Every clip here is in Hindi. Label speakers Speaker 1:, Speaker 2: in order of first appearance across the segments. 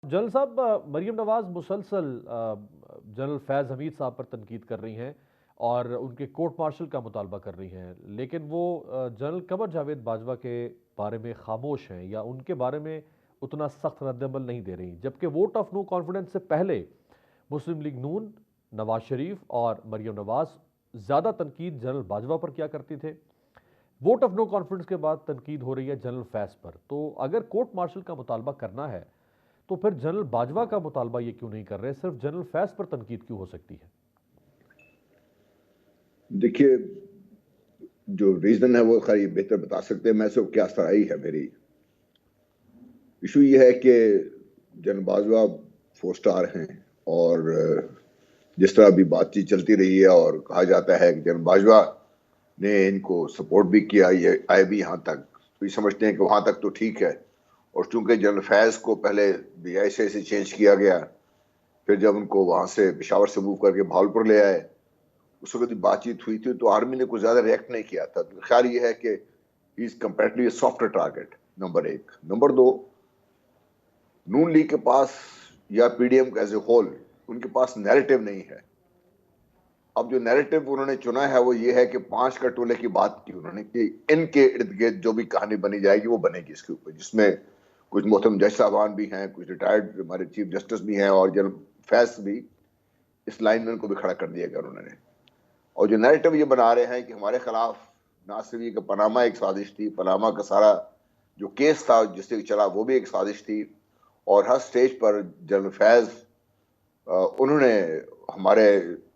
Speaker 1: जनरल साहब, मरीम नवाज मुसलसल जनरल फैज़ हमीद साहब पर तनकीद कर रही हैं और उनके कोर्ट मार्शल का मुतालबा कर रही हैं, लेकिन वो जनरल कमर जावेद बाजवा के बारे में खामोश हैं या उनके बारे में उतना सख्त रद्दमल नहीं दे रही, जबकि वोट ऑफ नो कॉन्फिडेंस से पहले मुस्लिम लीग नून, नवाज शरीफ और मरीम नवाज ज़्यादा तनकीद जनरल बाजवा पर क्या करती थे। वोट ऑफ नो कॉन्फिडेंस के बाद तनकीद हो रही है जनरल फैज़ पर। तो अगर कोर्ट मार्शल का मुतालबा करना है तो फिर जनरल बाजवा का मुतालबा ये क्यों नहीं कर रहे, सिर्फ जनरल फैज पर तनकीद क्यों हो सकती है?
Speaker 2: देखिए, जो रीजन है वो खैर ये बेहतर बता सकते हैं। मैं सिर्फ क्या सराही है मेरी। इशू ये है कि जनरल बाजवा 4 स्टार हैं और जिस तरह अभी बातचीत चलती रही है और कहा जाता है कि जनरल बाजवा ने इनको सपोर्ट भी किया, ये आए भी यहाँ तक, तो ये समझते हैं कि वहां तक तो ठीक है। और चूंकि जनरल फैज को पहले बीआईसी से चेंज किया गया, फिर जब उनको वहां से पेशावर से मूव करके भावलपुर ले आए, उस वक्त बातचीत हुई थी तो आर्मी ने कुछ ज्यादा रिएक्ट नहीं किया था। तो ख्याल ये है कि he is comparatively soft target, number एक। नंबर दो, नून लीग के पास या पीडीएम एज ए होल उनके पास नैरेटिव नहीं है। अब जो नैरेटिव उन्होंने चुना है वो ये है कि 5 कटोले की बात की उन्होंने कि इनके इर्द गिर्द जो भी कहानी बनी जाएगी वो बनेगी इसके ऊपर, जिसमें कुछ मोहतरम जज साहबान भी हैं, कुछ रिटायर्ड हमारे चीफ जस्टिस भी हैं और जनरल फैज भी इस लाइन में उनको भी खड़ा कर दिया गया उन्होंने। और जो नैरेटिव ये बना रहे हैं कि हमारे खिलाफ ना सिर्फ ये कि पनामा एक साजिश थी, पनामा का सारा जो केस था जिससे चला वो भी एक साजिश थी, और हर स्टेज पर जनरल फैज उन्होंने हमारे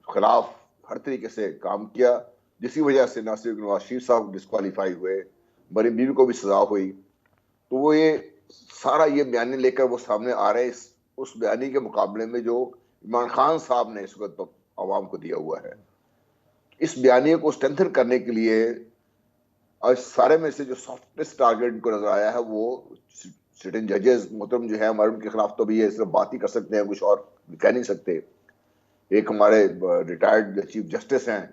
Speaker 2: खिलाफ हर तरीके से काम किया, जिसकी वजह से ना सिर्फ नवाज शरीफ साहब डिस्कालीफाई हुए, मरीम बीवी को भी सजा हुई। तो वो ये सारा ये बयानी लेकर वो सामने आ रहे हैं। उस बयानी के मुकाबले में जो इमरान खान साहब ने इस वक्त आवाम को दिया हुआ है, इस बयानी को स्ट्रेंथन करने के लिए आज सारे में से जो सॉफ्टेस्ट टारगेट को नजर आया है वो सिटिंग जजेस मोहतरम जो है हमारे, उनके खिलाफ तो भी ये सिर्फ बात ही कर सकते हैं, कुछ और कह नहीं सकते। एक हमारे रिटायर्ड चीफ जस्टिस हैं